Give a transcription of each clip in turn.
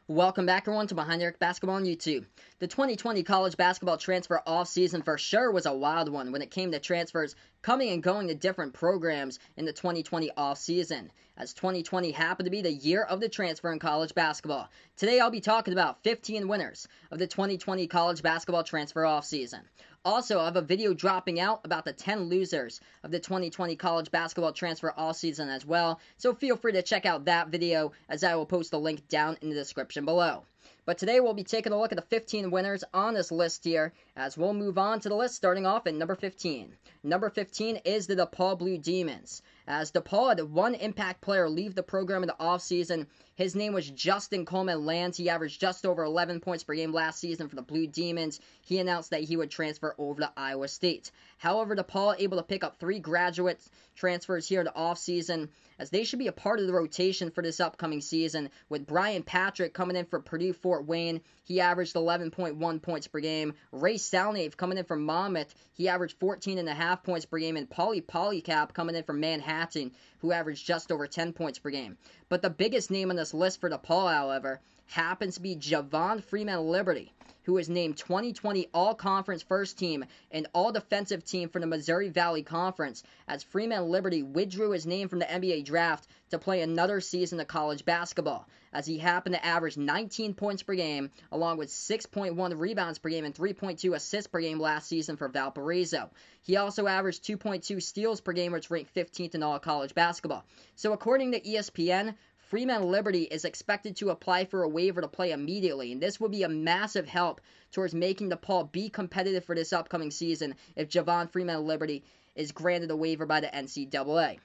Welcome back, everyone, to Behind the Arc Basketball on YouTube. The 2020 college basketball transfer offseason for sure was a wild one when it came to transfers coming and going to different programs in the 2020 offseason, as 2020 happened to be the year of the transfer in college basketball. Today, I'll be talking about 15 winners of the 2020 college basketball transfer offseason. Also, I have a video dropping out about the 10 losers of the 2020 college basketball transfer offseason as well, so feel free to check out that video as I will post the link down in the description below. But today we'll be taking a look at the 15 winners on this list here, as we'll move on to the list starting off at number 15. Number 15 is the DePaul Blue Demons, as DePaul had one impact player leave the program in the offseason. His name was Justin Coleman-Lands. He averaged just over 11 points per game last season for the Blue Demons. He announced that he would transfer over to Iowa State. However, DePaul able to pick up 3 graduate transfers here in the offseason, as they should be a part of the rotation for this upcoming season, with Brian Patrick coming in for Purdue Fort Wayne. He averaged 11.1 points per game. Ray Salnave coming in from Monmouth. He averaged 14.5 points per game. And Paulie Polycap coming in from Manhattan, who averaged just over 10 points per game. But the biggest name on this list for DePaul, however, happens to be Javon Freeman-Liberty, who was named 2020 All-Conference First Team and All-Defensive Team for the Missouri Valley Conference, as Freeman-Liberty withdrew his name from the NBA draft to play another season of college basketball, as he happened to average 19 points per game, along with 6.1 rebounds per game and 3.2 assists per game last season for Valparaiso. He also averaged 2.2 steals per game, which ranked 15th in all college basketball. So according to ESPN, Freeman-Liberty is expected to apply for a waiver to play immediately, and this will be a massive help towards making DePaul be competitive for this upcoming season if Javon Freeman-Liberty is granted a waiver by the NCAA.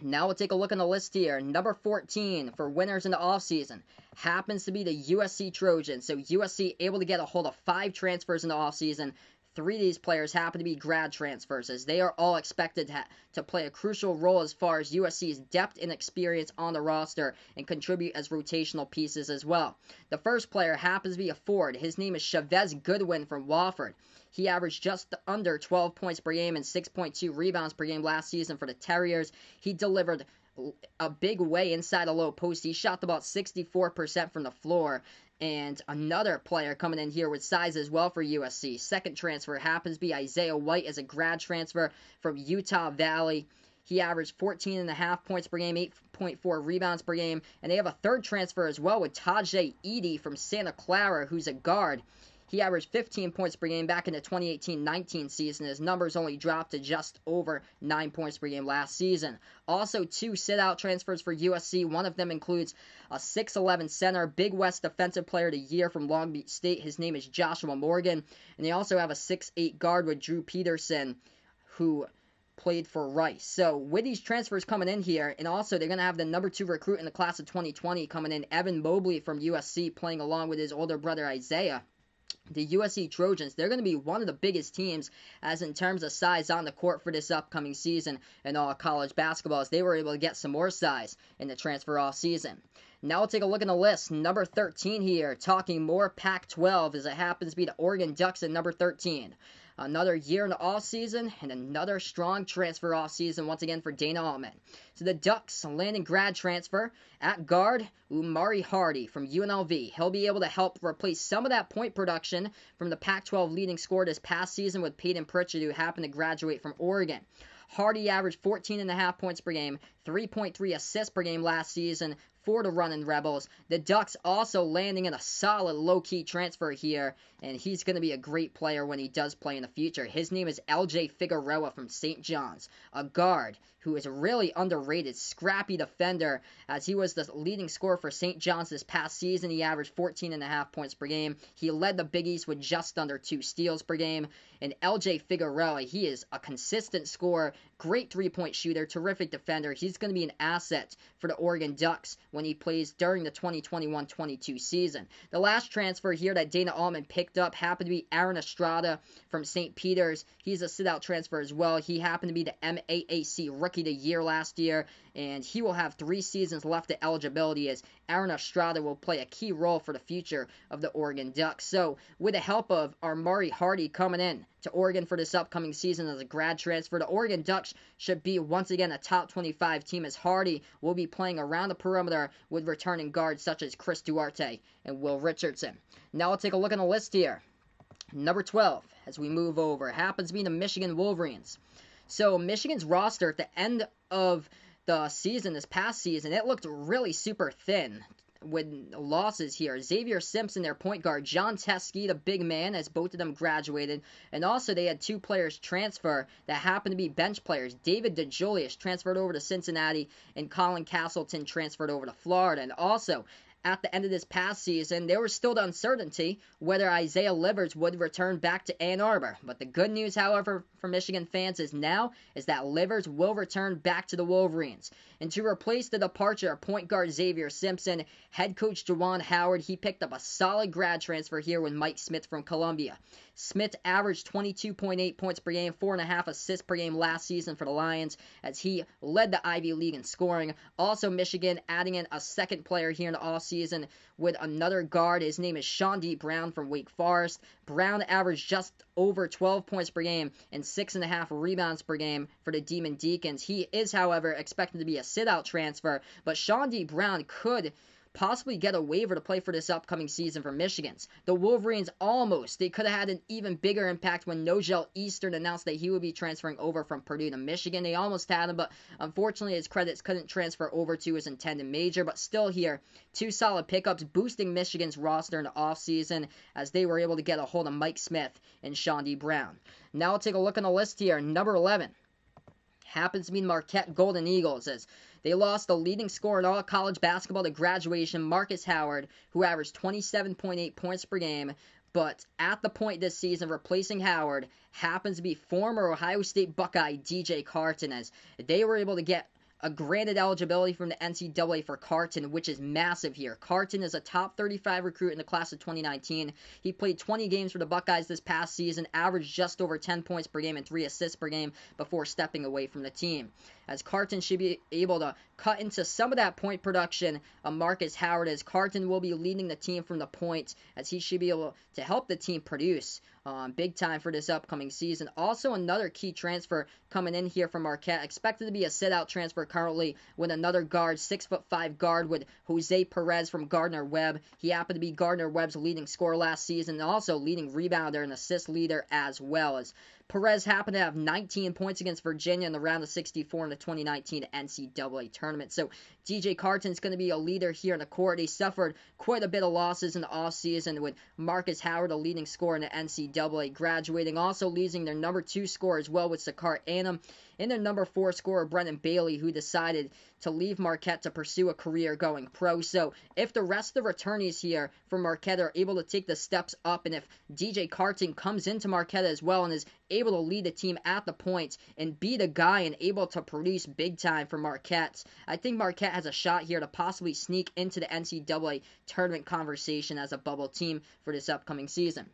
Now we'll take a look on the list here. Number 14 for winners in the offseason happens to be the USC Trojans. So USC able to get a hold of 5 transfers in the offseason. 3 of these players happen to be grad transfers, as they are all expected to play a crucial role as far as USC's depth and experience on the roster and contribute as rotational pieces as well. The first player happens to be a forward. His name is Chavez Goodwin from Wofford. He averaged just under 12 points per game and 6.2 rebounds per game last season for the Terriers. He delivered a big way inside the low post. He shot about 64% from the floor. And another player coming in here with size as well for USC. Second transfer happens to be Isaiah White as a grad transfer from Utah Valley. He averaged 14.5 points per game, 8.4 rebounds per game. And they have a third transfer as well with Tajay Edey from Santa Clara, who's a guard. He averaged 15 points per game back in the 2018-19 season. His numbers only dropped to just over 9 points per game last season. Also, 2 sit-out transfers for USC. One of them includes a 6'11 center, Big West Defensive Player of the Year from Long Beach State. His name is Joshua Morgan. And they also have a 6'8 guard with Drew Peterson, who played for Rice. So with these transfers coming in here, and also they're going to have the number 2 recruit in the class of 2020 coming in, Evan Mobley from USC, playing along with his older brother Isaiah. The USC Trojans, they're going to be one of the biggest teams as in terms of size on the court for this upcoming season in all college basketball, as they were able to get some more size in the transfer off season. Now we'll take a look at the list. Number 13 here, talking more Pac-12, as it happens to be the Oregon Ducks at number 13. Another year in the offseason and another strong transfer offseason once again for Dana Altman. So the Ducks landing grad transfer at guard, Umari Hardy from UNLV. He'll be able to help replace some of that point production from the Pac-12 leading scorer this past season with Peyton Pritchard, who happened to graduate from Oregon. Hardy averaged 14.5 points per game, 3.3 assists per game last season for the running Rebels. The Ducks also landing in a solid low-key transfer here, and he's going to be a great player when he does play in the future. His name is LJ Figueroa from St. John's, a guard who is a really underrated, scrappy defender, as he was the leading scorer for St. John's this past season. He averaged 14.5 points per game. He led the Big East with just under 2 steals per game. And LJ Figueroa, he is a consistent scorer, great three-point shooter, terrific defender. He's going to be an asset for the Oregon Ducks when he plays during the 2021-22 season. The last transfer here that Dana Altman picked up happened to be Aaron Estrada from St. Peter's. He's a sit-out transfer as well. He happened to be the MAAC Rookie of the Year last year, and he will have 3 seasons left of eligibility as Aaron Estrada will play a key role for the future of the Oregon Ducks. So with the help of Armari Hardy coming in to Oregon for this upcoming season as a grad transfer, the Oregon Ducks should be once again a top 25 team as Hardy will be playing around the perimeter with returning guards such as Chris Duarte and Will Richardson. Now we'll take a look at the list here. Number 12, as we move over, happens to be the Michigan Wolverines. So Michigan's roster at the end of the season, this past season, it looked really super thin with losses here. Xavier Simpson, their point guard, John Teskey, the big man, as both of them graduated, and also they had 2 players transfer that happened to be bench players. David DeJulius transferred over to Cincinnati, and Colin Castleton transferred over to Florida. And also, at the end of this past season, there was still the uncertainty whether Isaiah Livers would return back to Ann Arbor. But the good news, however, for Michigan fans is that Livers will return back to the Wolverines. And to replace the departure of point guard Xavier Simpson, head coach Juwan Howard, he picked up a solid grad transfer here with Mike Smith from Columbia. Smith averaged 22.8 points per game, 4.5 assists per game last season for the Lions as he led the Ivy League in scoring. Also, Michigan adding in a second player here in the offseason with another guard. His name is Sean D. Brown from Wake Forest. Brown averaged just over 12 points per game and 6.5 rebounds per game for the Demon Deacons. He is, however, expected to be a sit-out transfer, but Sean D. Brown could possibly get a waiver to play for this upcoming season for Michigan's. The Wolverines they could have had an even bigger impact when Nogel Eastern announced that he would be transferring over from Purdue to Michigan. They almost had him, but unfortunately his credits couldn't transfer over to his intended major. But still here, 2 solid pickups boosting Michigan's roster in the offseason as they were able to get a hold of Mike Smith and Sean D. Brown. Now we'll take a look on the list here. Number 11 happens to be the Marquette Golden Eagles as they lost the leading scorer in all college basketball to graduation, Marcus Howard, who averaged 27.8 points per game. But at the point this season, replacing Howard happens to be former Ohio State Buckeye DJ Carton, as they were able to get a granted eligibility from the NCAA for Carton, which is massive here. Carton is a top 35 recruit in the class of 2019. He played 20 games for the Buckeyes this past season, averaged just over 10 points per game and 3 assists per game before stepping away from the team. As Carton should be able to cut into some of that point production of Marcus Howard, as Carton will be leading the team from the point, as he should be able to help the team produce big time for this upcoming season. Also, another key transfer coming in here from Marquette, expected to be a sit-out transfer currently with another guard, 6'5" guard with Jose Perez from Gardner-Webb. He happened to be Gardner-Webb's leading scorer last season and also leading rebounder and assist leader as well, as Perez happened to have 19 points against Virginia in the round of 64 in the 2019 NCAA tournament. So DJ Carton's going to be a leader here in the court. He suffered quite a bit of losses in the offseason with Marcus Howard, a leading scorer in the NCAA, graduating. Also losing their number 2 scorer as well with Sakar Annam, and their number 4 scorer, Brendan Bailey, who decided to leave Marquette to pursue a career going pro. So if the rest of the returnees here from Marquette are able to take the steps up, and if DJ Carton comes into Marquette as well and is able to lead the team at the point and be the guy and able to produce big time for Marquette, I think Marquette has a shot here to possibly sneak into the NCAA tournament conversation as a bubble team for this upcoming season.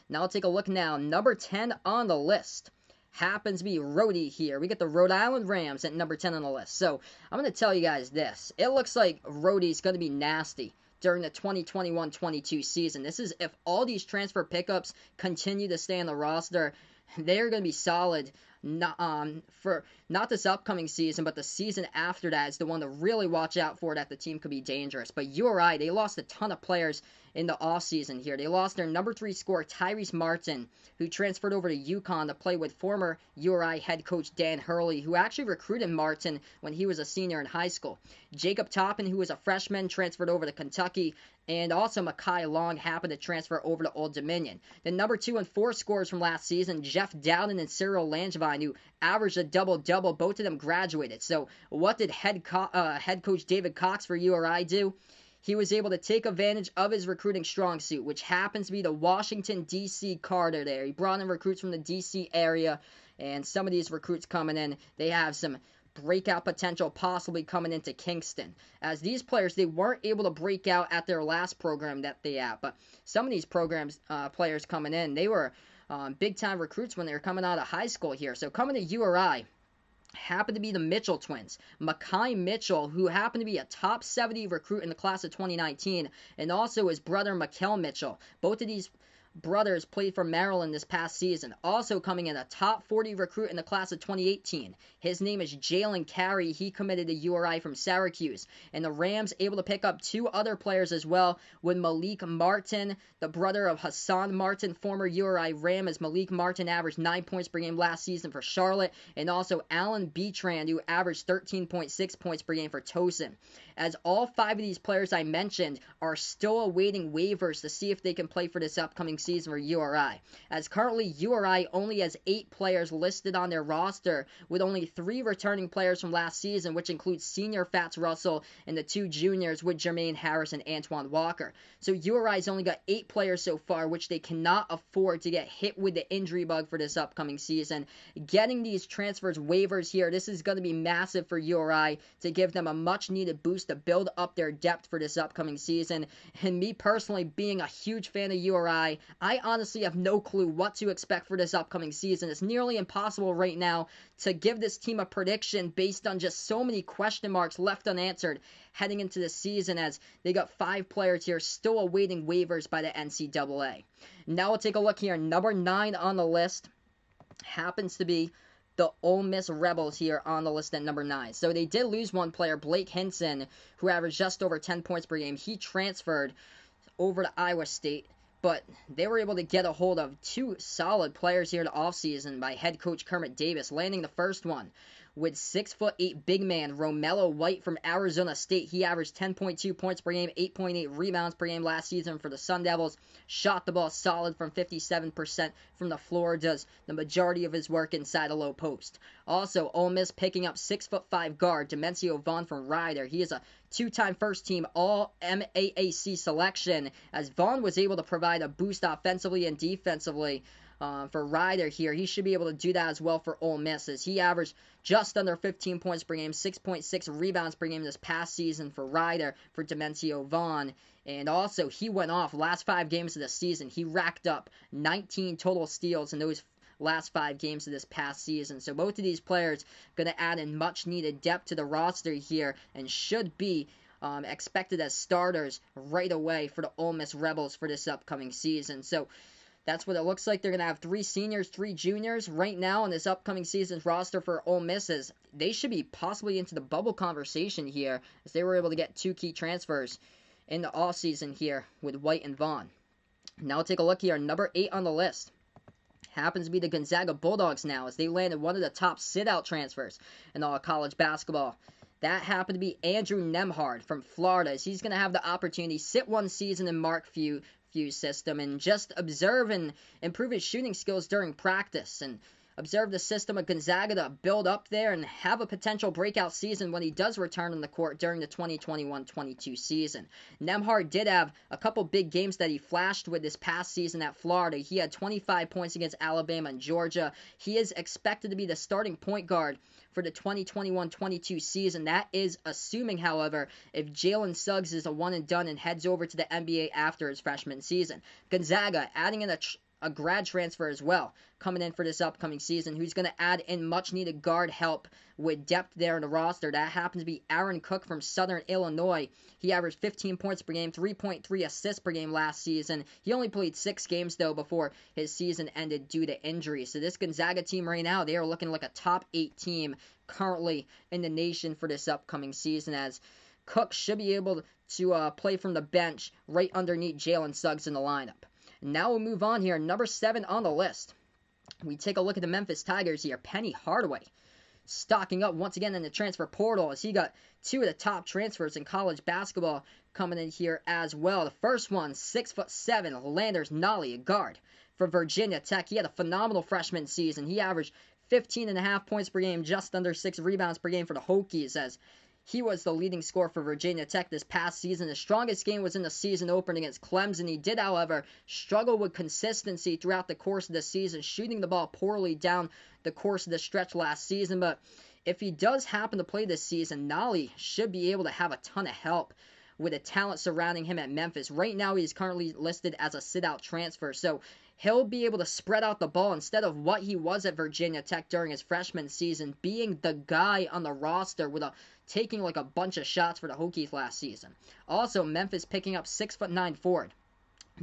Now I'll take a look now. Number 10 on the list happens to be Rhode here. We get the Rhode Island Rams at number 10 on the list. So I'm going to tell you guys this. It looks like Rhode is going to be nasty during the 2021-22 season. This is if all these transfer pickups continue to stay on the roster, they're going to be solid. For not this upcoming season, but the season after that is the one to really watch out for, that the team could be dangerous. But you're right, they lost a ton of players in the offseason here. They lost their number 3 scorer, Tyrese Martin, who transferred over to UConn to play with former URI head coach Dan Hurley, who actually recruited Martin when he was a senior in high school. Jacob Toppin, who was a freshman, transferred over to Kentucky, and also Mekhi Long happened to transfer over to Old Dominion. The number 2 and 4 scorers from last season, Jeff Dowden and Cyril Langevin, who averaged a double-double, both of them graduated. So what did head coach David Cox for URI do? He was able to take advantage of his recruiting strong suit, which happens to be the Washington, D.C. corridor there. He brought in recruits from the D.C. area, and some of these recruits coming in, they have some breakout potential possibly coming into Kingston. As these players, they weren't able to break out at their last program that they had, but some of these players coming in, they were big-time recruits when they were coming out of high school here. So coming to URI, happen to be the Mitchell twins. Makai Mitchell, who happened to be a top 70 recruit in the class of 2019, and also his brother Makel Mitchell. Both of these brothers played for Maryland this past season. Also coming in a top 40 recruit in the class of 2018. His name is Jalen Carey. He committed to URI from Syracuse. And the Rams able to pick up 2 other players as well with Malik Martin, the brother of Hassan Martin, former URI Ram, as Malik Martin averaged 9 points per game last season for Charlotte. And also Alan Beatrand, who averaged 13.6 points per game for Towson. As all 5 of these players I mentioned are still awaiting waivers to see if they can play for this upcoming season for URI. As currently URI only has 8 players listed on their roster, with only 3 returning players from last season, which includes senior Fats Russell and the 2 juniors with Jermaine Harris and Antoine Walker. So URI's only got 8 players so far, which they cannot afford to get hit with the injury bug for this upcoming season. Getting these transfers waivers here, this is going to be massive for URI to give them a much needed boost to build up their depth for this upcoming season. And me personally, being a huge fan of URI, I honestly have no clue what to expect for this upcoming season. It's nearly impossible right now to give this team a prediction based on just so many question marks left unanswered heading into the season, as they got 5 players here still awaiting waivers by the NCAA. Now we'll take a look here. Number 9 on the list happens to be the Ole Miss Rebels here on the list at number 9. So they did lose one player, Blake Hinson, who averaged just over 10 points per game. He transferred over to Iowa State, but they were able to get a hold of 2 solid players here in the offseason by head coach Kermit Davis, landing the first one with 6'8" big man Romello White from Arizona State. He averaged 10.2 points per game, 8.8 rebounds per game last season for the Sun Devils. Shot the ball solid from 57% from the floor, does the majority of his work inside a low post. Also, Ole Miss picking up 6'5" guard Demencio Vaughn from Rhode. He is a 2-time first-team All-MAAC selection, as Vaughn was able to provide a boost offensively and defensively for Rhode here. He should be able to do that as well for Ole Miss, as he averaged just under 15 points per game, 6.6 rebounds per game this past season for Rhode for Demencio Vaughn. And also, he went off last 5 games of the season. He racked up 19 total steals in those last 5 games of this past season. So both of these players going to add in much needed depth to the roster here and should be expected as starters right away for the Ole Miss Rebels for this upcoming season. So that's what it looks like. They're going to have 3 seniors, 3 juniors right now in this upcoming season's roster for Ole Miss. As they should be possibly into the bubble conversation here, as they were able to get 2 key transfers in the offseason here with White and Vaughn. Now we'll take a look here. Number 8 on the list happens to be the Gonzaga Bulldogs now, as they landed one of the top sit-out transfers in all college basketball. That happened to be Andrew Nembhard from Florida, as he's going to have the opportunity to sit 1 season in Mark Few's system and just observe and improve his shooting skills during practice, and observe the system of Gonzaga to build up there and have a potential breakout season when he does return on the court during the 2021-22 season. Nembhard did have a couple big games that he flashed with this past season at Florida. He had 25 points against Alabama and Georgia. He is expected to be the starting point guard for the 2021-22 season. That is assuming, however, if Jalen Suggs is a one and done and heads over to the NBA after his freshman season. Gonzaga adding in a grad transfer as well, coming in for this upcoming season, who's going to add in much-needed guard help with depth there in the roster. That happens to be Aaron Cook from Southern Illinois. He averaged 15 points per game, 3.3 assists per game last season. He only played 6 games, though, before his season ended due to injury. So this Gonzaga team right now, they are looking like a top 8 team currently in the nation for this upcoming season, as Cook should be able to play from the bench right underneath Jalen Suggs in the lineup. Now we'll move on here. Number 7 on the list. We take a look at the Memphis Tigers here. Penny Hardaway stocking up once again in the transfer portal, as he got 2 of the top transfers in college basketball coming in here as well. The first one, 6'7", Landers Nolley, a guard for Virginia Tech. He had a phenomenal freshman season. He averaged 15.5 points per game, just under 6 rebounds per game for the Hokies, as he was the leading scorer for Virginia Tech this past season. His strongest game was in the season opener against Clemson. He did, however, struggle with consistency throughout the course of the season, shooting the ball poorly down the course of the stretch last season. But if he does happen to play this season, Nolley should be able to have a ton of help with the talent surrounding him at Memphis. Right now, he is currently listed as a sit-out transfer, so he'll be able to spread out the ball instead of what he was at Virginia Tech during his freshman season, being the guy on the roster with taking like a bunch of shots for the Hokies last season. Also, Memphis picking up 6'9" forward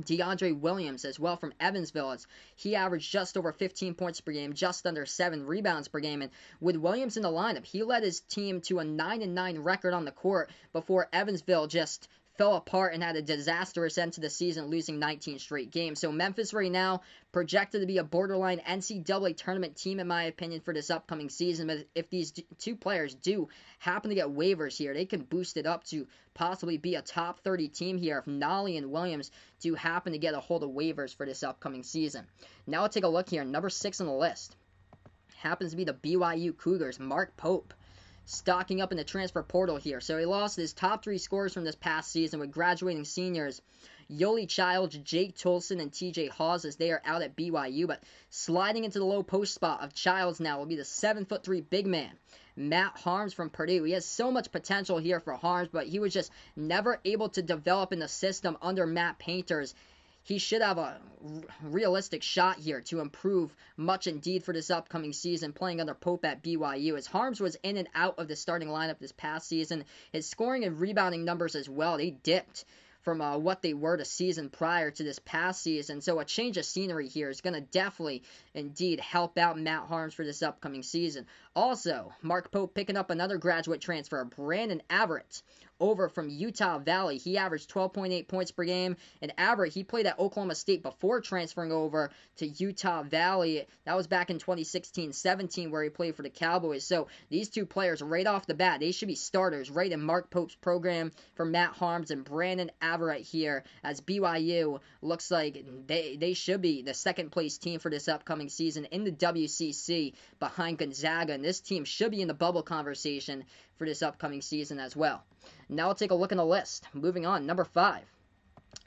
DeAndre Williams as well from Evansville, as he averaged just over 15 points per game, just under 7 rebounds per game. And with Williams in the lineup, he led his team to a 9-9 record on the court before Evansville just fell apart and had a disastrous end to the season, losing 19 straight games. So Memphis right now projected to be a borderline NCAA tournament team, in my opinion, for this upcoming season. But if these two players do happen to get waivers here, they can boost it up to possibly be a top 30 team here if Nolly and Williams do happen to get a hold of waivers for this upcoming season. Now let's take a look here. Number 6 on the list happens to be the BYU Cougars, Mark Pope, stocking up in the transfer portal here. So he lost his top 3 scorers from this past season with graduating seniors Yoli Childs, Jake Tolson, and TJ Hawes, as they are out at BYU. But sliding into the low post spot of Childs now will be the 7'3" big man, Matt Harms from Purdue. He has so much potential here for Harms, but he was just never able to develop in the system under Matt Painters. He should have a realistic shot here to improve much indeed for this upcoming season, playing under Pope at BYU, as Harms was in and out of the starting lineup this past season. His scoring and rebounding numbers as well, they dipped from what they were the season prior to this past season. So a change of scenery here is going to definitely indeed help out Matt Harms for this upcoming season. Also, Mark Pope picking up another graduate transfer, Brandon Averett, over from Utah Valley. He averaged 12.8 points per game. And Averett, he played at Oklahoma State before transferring over to Utah Valley. That was back in 2016-17 where he played for the Cowboys. So these two players right off the bat, they should be starters right in Mark Pope's program for Matt Harms and Brandon Averett here, as BYU looks like they should be the second place team for this upcoming season in the WCC behind Gonzaga. And this team should be in the bubble conversation for this upcoming season as well. Now we'll take a look in the list. Moving on, number 5.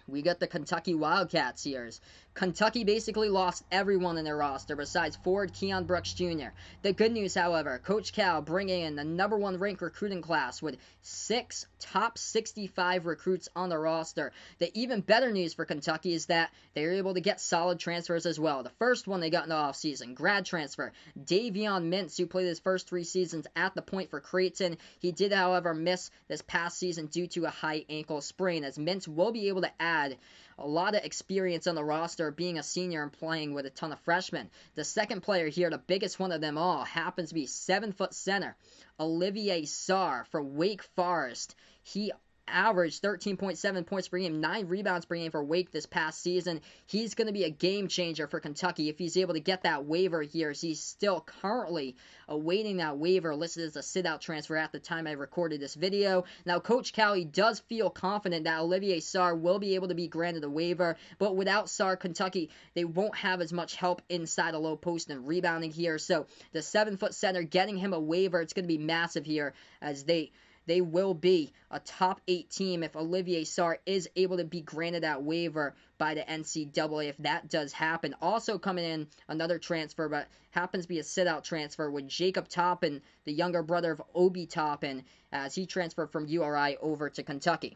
We got the Kentucky Wildcats here. Kentucky basically lost everyone in their roster besides forward Keon Brooks Jr. The good news, however, Coach Cal bringing in the number 1 ranked recruiting class with 6 top 65 recruits on the roster. The even better news for Kentucky is that they were able to get solid transfers as well. The first one they got in the offseason, grad transfer, Davion Mintz, who played his first 3 seasons at the point for Creighton. He did, however, miss this past season due to a high ankle sprain, as Mintz will be able to add a lot of experience on the roster, being a senior and playing with a ton of freshmen. The second player here, the biggest one of them all, happens to be 7-foot center Olivier Sarr from Wake Forest. He averaged 13.7 points per game, 9 rebounds per game for Wake this past season. He's going to be a game changer for Kentucky if he's able to get that waiver here, as he's still currently awaiting that waiver, listed as a sit-out transfer at the time I recorded this video. Now, Coach Cal does feel confident that Olivier Sarr will be able to be granted a waiver, but without Sarr, Kentucky, they won't have as much help inside a low post and rebounding here. So the 7-foot center, getting him a waiver, it's going to be massive here, as they will be a top 8 team if Olivier Sarr is able to be granted that waiver by the NCAA, if that does happen. Also coming in, another transfer, but happens to be a sit-out transfer, with Jacob Toppin, the younger brother of Obi Toppin, as he transferred from URI over to Kentucky.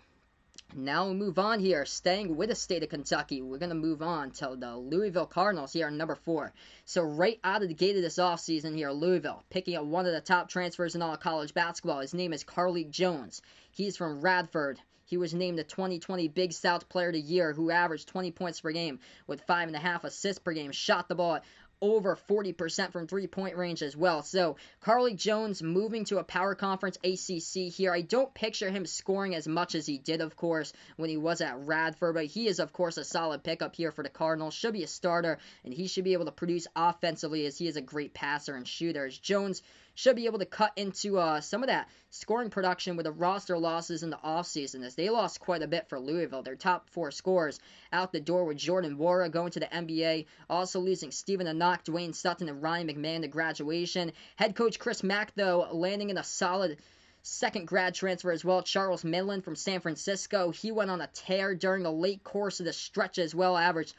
Now we move on here, staying with the state of Kentucky. We're going to move on to the Louisville Cardinals here on number 4. So right out of the gate of this offseason here, Louisville, picking up one of the top transfers in all of college basketball. His name is Carlik Jones. He's from Radford. He was named the 2020 Big South Player of the Year, who averaged 20 points per game with 5.5 assists per game, shot the ball at over 40% from three-point range as well. So Carlik Jones moving to a power conference ACC here. I don't picture him scoring as much as he did, of course, when he was at Radford, but he is, of course, a solid pickup here for the Cardinals. Should be a starter, and he should be able to produce offensively, as he is a great passer and shooter. As Jones should be able to cut into some of that scoring production with the roster losses in the offseason, as they lost quite a bit for Louisville. Their top 4 scorers out the door, with Jordan Wara going to the NBA, also losing Stephen Anock, Dwayne Sutton, and Ryan McMahon to graduation. Head coach Chris Mack, though, landing in a solid second grad transfer as well, Charles Midland from San Francisco. He went on a tear during the late course of the stretch as well, averaged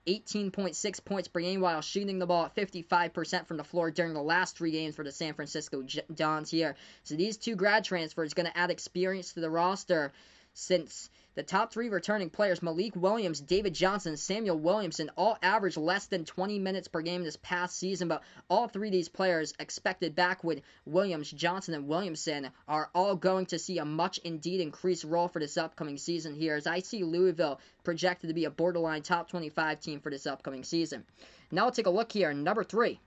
18.6 points per game while shooting the ball at 55% from the floor during the last 3 games for the San Francisco Dons here. So these 2 grad transfers going to add experience to the roster. since the top 3 returning players, Malik Williams, David Johnson, Samuel Williamson, all averaged less than 20 minutes per game this past season, but all 3 of these players expected back with Williams, Johnson, and Williamson are all going to see a much indeed increased role for this upcoming season here, as I see Louisville projected to be a borderline top 25 team for this upcoming season. Now we'll take a look here, number 3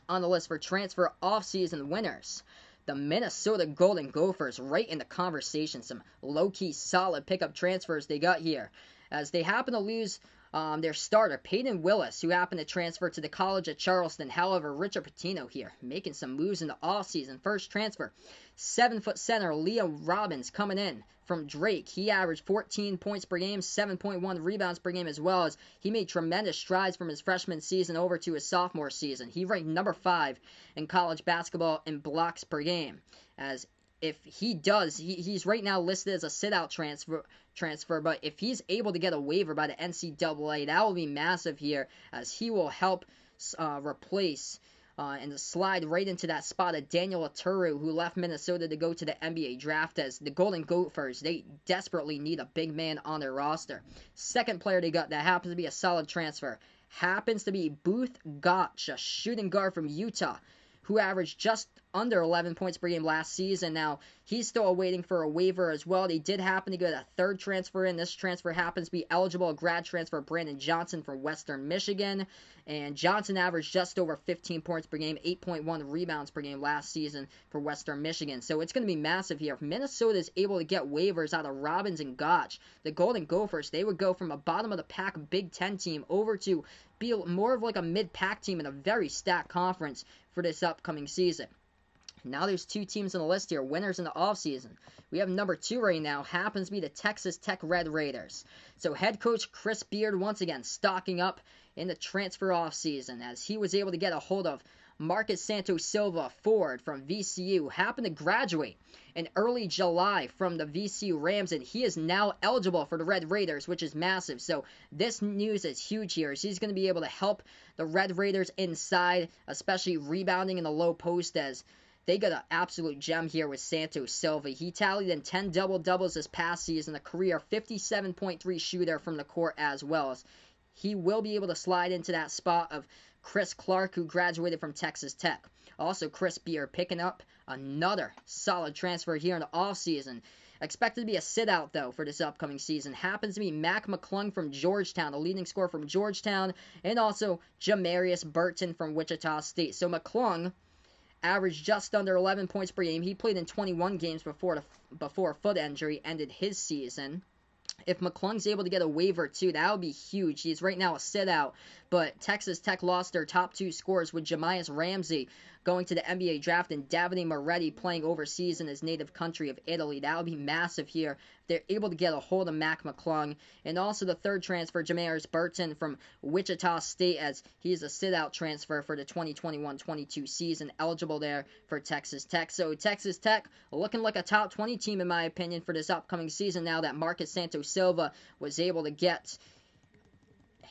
on the list for transfer offseason winners. The Minnesota Golden Gophers right in the conversation. Some low-key solid pickup transfers they got here, as they happen to lose their starter, Peyton Willis, who happened to transfer to the College of Charleston. However, Richard Pitino here making some moves in the offseason. First transfer, 7-foot center Liam Robbins coming in from Drake. He averaged 14 points per game, 7.1 rebounds per game, as well as he made tremendous strides from his freshman season over to his sophomore season. He ranked number 5 in college basketball in blocks per game. As if he does, he's right now listed as a sit-out transfer, but if he's able to get a waiver by the NCAA, that will be massive here, as he will help replace and slide right into that spot of Daniel Oturu, who left Minnesota to go to the NBA draft, as the Golden Gophers, they desperately need a big man on their roster. Second player they got that happens to be a solid transfer happens to be Booth Gotch, a shooting guard from Utah, who averaged just under 11 points per game last season. Now, he's still waiting for a waiver as well. They did happen to get a third transfer in. This transfer happens to be eligible, a grad transfer, Brandon Johnson from Western Michigan. And Johnson averaged just over 15 points per game, 8.1 rebounds per game last season for Western Michigan. So it's going to be massive here. If Minnesota is able to get waivers out of Robbins and Gotch, the Golden Gophers, they would go from a bottom-of-the-pack Big Ten team over to be more of like a mid-pack team in a very stacked conference for this upcoming season. Now there's 2 teams on the list here, winners in the offseason. We have number 2 right now, happens to be the Texas Tech Red Raiders. So head coach Chris Beard once again stocking up in the transfer offseason, as he was able to get a hold of Marcus Santos Silva, forward from VCU, happened to graduate in early July from the VCU Rams, and he is now eligible for the Red Raiders, which is massive. So this news is huge here, as he's going to be able to help the Red Raiders inside, especially rebounding in the low post, as they got an absolute gem here with Santos Silva. He tallied in 10 double-doubles this past season, a career 57.3 shooter from the court as well, as he will be able to slide into that spot of Chris Clark, who graduated from Texas Tech. Also, Chris Beard picking up another solid transfer here in the offseason. Expected to be a sit-out, though, for this upcoming season. Happens to be Mac McClung from Georgetown, the leading scorer from Georgetown, and also Jamarius Burton from Wichita State. So McClung averaged just under 11 points per game. He played in 21 games before a foot injury ended his season. If McClung's able to get a waiver, too, that would be huge. He's right now a sit-out, but Texas Tech lost their top 2 scorers with Jamias Ramsey going to the NBA draft and Davide Moretti playing overseas in his native country of Italy. That would be massive here. They're able to get a hold of Mac McClung. And also the third transfer, Jamarius Burton from Wichita State, as he's a sit-out transfer for the 2021-22 season, eligible there for Texas Tech. So Texas Tech looking like a top 20 team, in my opinion, for this upcoming season, now that Marcus Santos Silva was able to get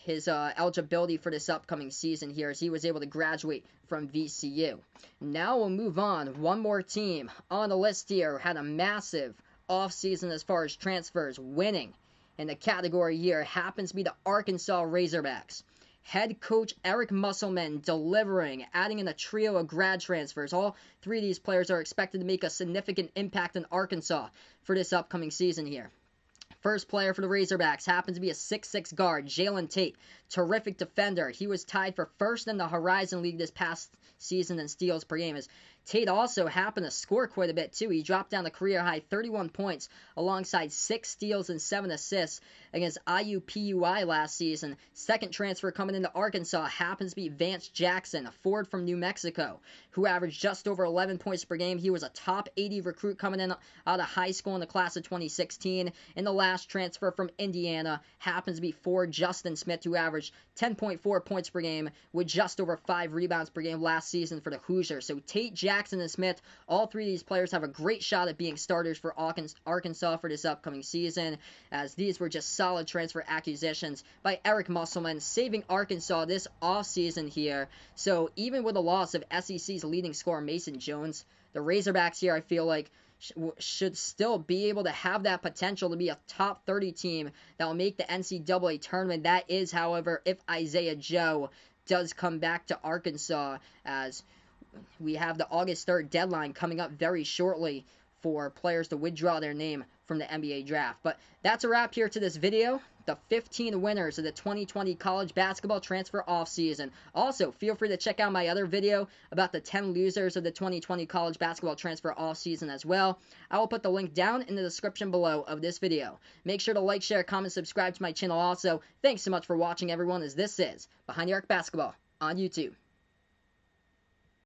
his eligibility for this upcoming season here, as he was able to graduate from VCU. Now we'll move on. One more team on the list here had a massive offseason as far as transfers, winning in the category here happens to be the Arkansas Razorbacks. Head coach Eric Musselman delivering, adding in a trio of grad transfers. All 3 of these players are expected to make a significant impact in Arkansas for this upcoming season here. First player for the Razorbacks happens to be a 6'6 guard, Jalen Tate. Terrific defender. He was tied for first in the Horizon League this past season in steals per game, as Tate also happened to score quite a bit, too. He dropped down the career-high 31 points alongside 6 steals and 7 assists against IUPUI last season. Second transfer coming into Arkansas happens to be Vance Jackson, a forward from New Mexico, who averaged just over 11 points per game. He was a top 80 recruit coming in out of high school in the class of 2016. And the last transfer from Indiana happens to be forward Justin Smith, who averaged 10.4 points per game with just over 5 rebounds per game last season for the Hoosiers. So Tate, Jackson, and Smith, all 3 of these players have a great shot at being starters for Arkansas for this upcoming season, as these were just solid transfer acquisitions by Eric Musselman, saving Arkansas this offseason here. So even with the loss of SEC's leading scorer Mason Jones, the Razorbacks here, I feel like, should still be able to have that potential to be a top 30 team that will make the NCAA tournament. That is, however, if Isaiah Joe does come back to Arkansas, as we have the August 3rd deadline coming up very shortly for players to withdraw their name from the NBA draft. But that's a wrap here to this video. The 15 winners of the 2020 college basketball transfer offseason. Also, feel free to check out my other video about the 10 losers of the 2020 college basketball transfer offseason as well. I will put the link down in the description below of this video. Make sure to like, share, comment, subscribe to my channel also. Thanks so much for watching, everyone, as this is Behind the Arc Basketball on YouTube.